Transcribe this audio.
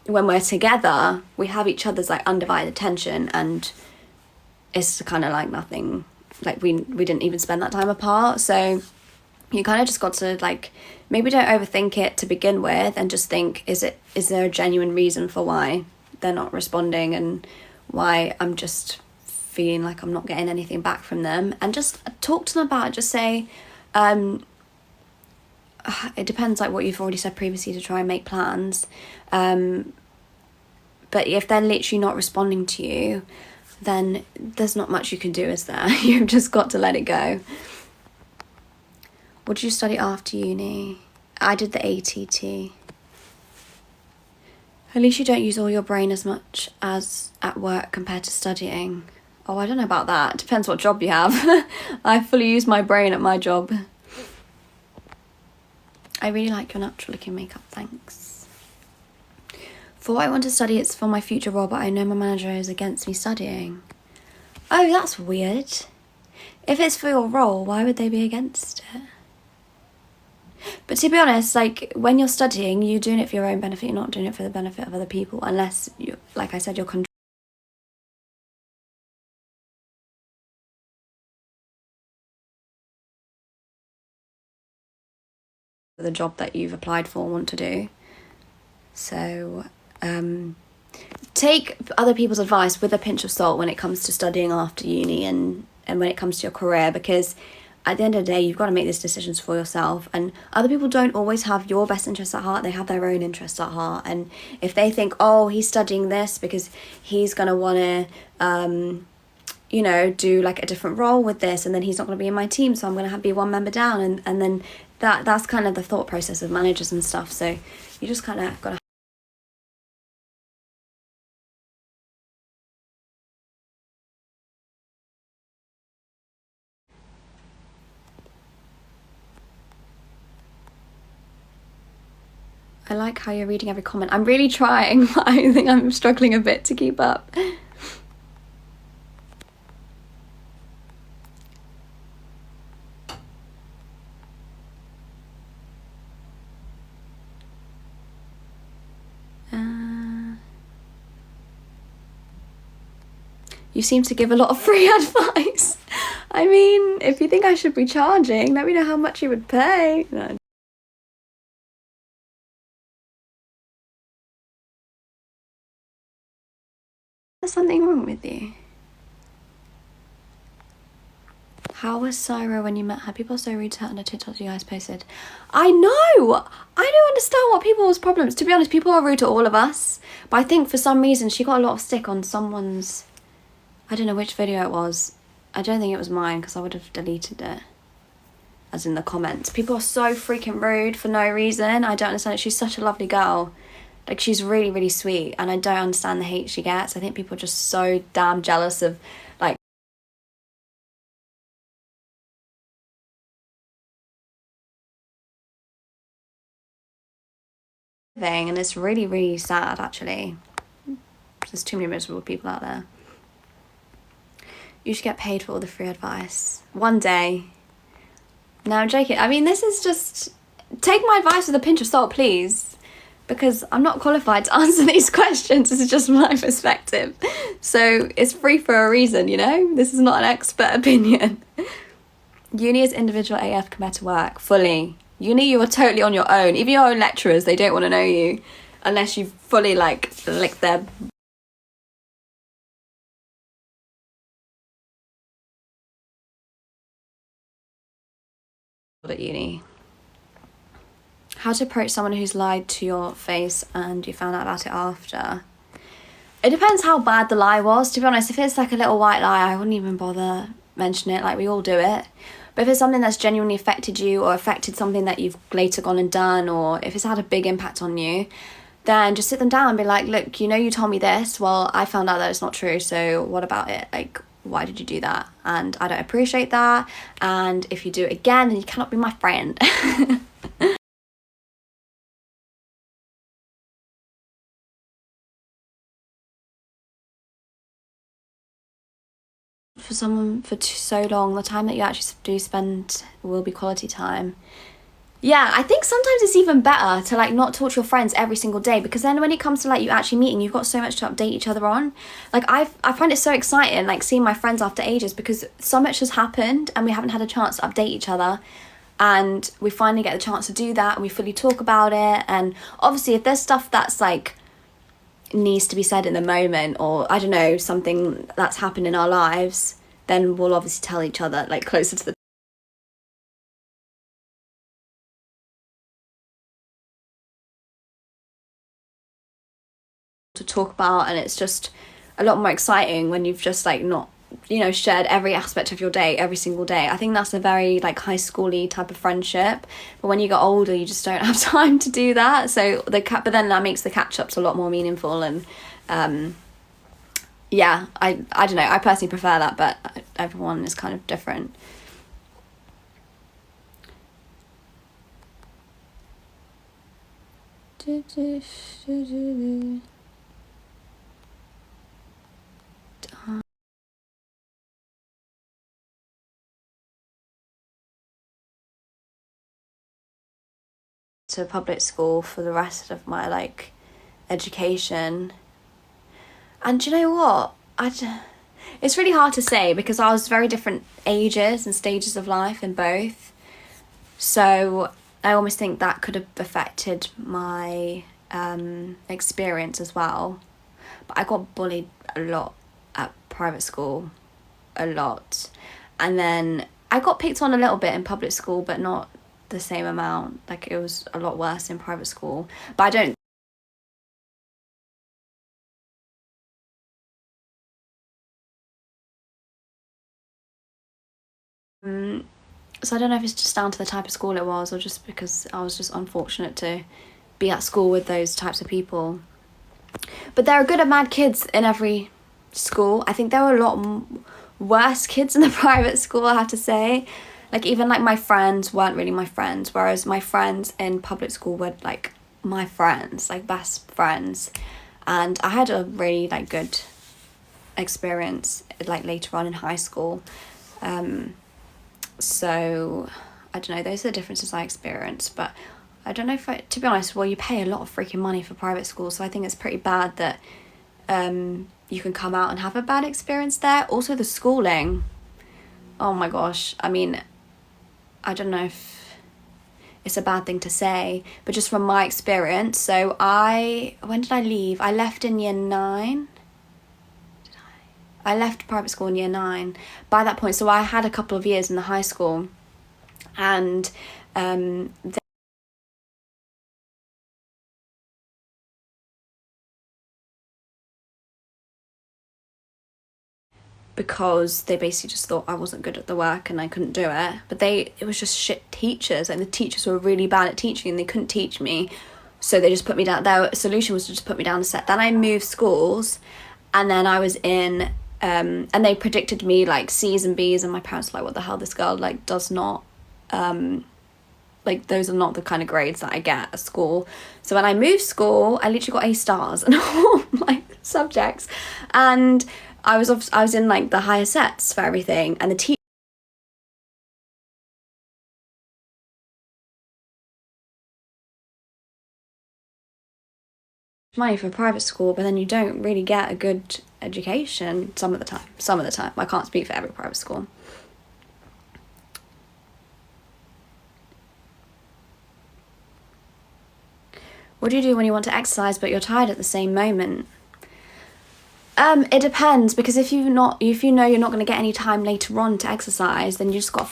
when we're together, we have each other's like undivided attention, and it's kind of like nothing, like we didn't even spend that time apart. So you kind of just got to like, maybe don't overthink it to begin with, and just think, is there a genuine reason for why they're not responding, and why I'm just feeling like I'm not getting anything back from them. And just talk to them about it. Just say, it depends like what you've already said previously, to try and make plans, but if they're literally not responding to you, then there's not much you can do, is there? You've just got to let it go. What did you study after uni? I did the ATT. At least you don't use all your brain as much as at work compared to studying. Oh, I don't know about that. Depends what job you have. I fully use my brain at my job. I really like your natural looking makeup, thanks. For what I want to study, it's for my future role, but I know my manager is against me studying. Oh, that's weird. If it's for your role, why would they be against it? But to be honest, like, when you're studying, you're doing it for your own benefit. You're not doing it for the benefit of other people, unless, you, like I said, you're the job that you've applied for, want to do. So take other people's advice with a pinch of salt when it comes to studying after uni, and when it comes to your career, because at the end of the day, you've got to make these decisions for yourself, and other people don't always have your best interests at heart. They have their own interests at heart, and if they think, oh, he's studying this because he's going to want to do like a different role with this, and then he's not going to be in my team, so I'm going to be one member down, and then that's kind of the thought process of managers and stuff. So you just kind of got to. I like how you're reading every comment. I'm really trying, but I think I'm struggling a bit to keep up. You seem to give a lot of free advice. I mean, if you think I should be charging, let me know how much you would pay. No. There's something wrong with you. How was Syra when you met her? People are so rude to her on the TikToks you guys posted. I know! I don't understand what people's problems. To be honest, people are rude to all of us. But I think for some reason she got a lot of stick on someone's... I don't know which video it was. I don't think it was mine, because I would have deleted it. As in the comments. People are so freaking rude for no reason. I don't understand it. She's such a lovely girl. Like, she's really, really sweet. And I don't understand the hate she gets. I think people are just so damn jealous of, like... And it's really, really sad, actually. There's too many miserable people out there. You should get paid for all the free advice. One day. No, I'm joking. I mean, this is just... Take my advice with a pinch of salt, please. Because I'm not qualified to answer these questions. This is just my perspective. So it's free for a reason, you know? This is not an expert opinion. Uni is individual AF compared to work. Fully. Uni, you are totally on your own. Even your own lecturers, they don't want to know you. Unless you fully, like, lick their... at uni. How to approach someone who's lied to your face and you found out about it after. It depends how bad the lie was. To be honest, if it's like a little white lie, I wouldn't even bother mentioning it. Like, we all do it. But if it's something that's genuinely affected you, or affected something that you've later gone and done, or if it's had a big impact on you, then just sit them down and be like, look, you told me this. Well, I found out that it's not true. So what about it? Like, why did you do that? And I don't appreciate that. And if you do it again, then you cannot be my friend. For someone for so long, the time that you actually do spend will be quality time. Yeah, I think sometimes it's even better to like not talk to your friends every single day, because then when it comes to like you actually meeting, you've got so much to update each other on. Like I find it so exciting like seeing my friends after ages, because so much has happened and we haven't had a chance to update each other, and we finally get the chance to do that and we fully talk about it. And obviously if there's stuff that's like needs to be said in the moment, or I don't know, something that's happened in our lives, then we'll obviously tell each other like closer to the to talk about. And it's just a lot more exciting when you've just like not, you know, shared every aspect of your day every single day. I think that's a very like high schooly type of friendship, but when you get older you just don't have time to do that. So but then that makes the catch-ups a lot more meaningful. And yeah, I don't know, I personally prefer that, but everyone is kind of different. To public school for the rest of my like education. And do you know what, it's really hard to say because I was very different ages and stages of life in both, so I almost think that could have affected my experience as well. But I got bullied a lot at private school, a lot, and then I got picked on a little bit in public school, but not the same amount. Like it was a lot worse in private school, but I don't so I don't know if it's just down to the type of school it was, or just because I was just unfortunate to be at school with those types of people. But there are good and bad kids in every school. I think there were a lot worse kids in the private school, I have to say. Like even like my friends weren't really my friends, whereas my friends in public school were like my friends, like best friends. And I had a really like good experience like later on in high school. So I don't know, those are the differences I experienced. But I don't know if to be honest, well, you pay a lot of freaking money for private school, so I think it's pretty bad that you can come out and have a bad experience there. Also the schooling, oh my gosh, I mean, I don't know if it's a bad thing to say, but just from my experience, so when did I leave? I left in year 9. I left private school in year 9 by that point, so I had a couple of years in the high school, and because they basically just thought I wasn't good at the work and I couldn't do it. But it was just shit teachers, and the teachers were really bad at teaching and they couldn't teach me, so they just put me down. Their solution was to just put me down a set. Then I moved schools, and then I was in and they predicted me like C's and B's, and my parents were like, what the hell, this girl like does not like those are not the kind of grades that I get at school. So when I moved school, I literally got A stars in all my subjects, and I was in like the higher sets for everything, and the teacher money for private school, but then you don't really get a good education some of the time. I can't speak for every private school. What do you do when you want to exercise but you're tired at the same moment? It depends, because if you know you're not going to get any time later on to exercise, then you just got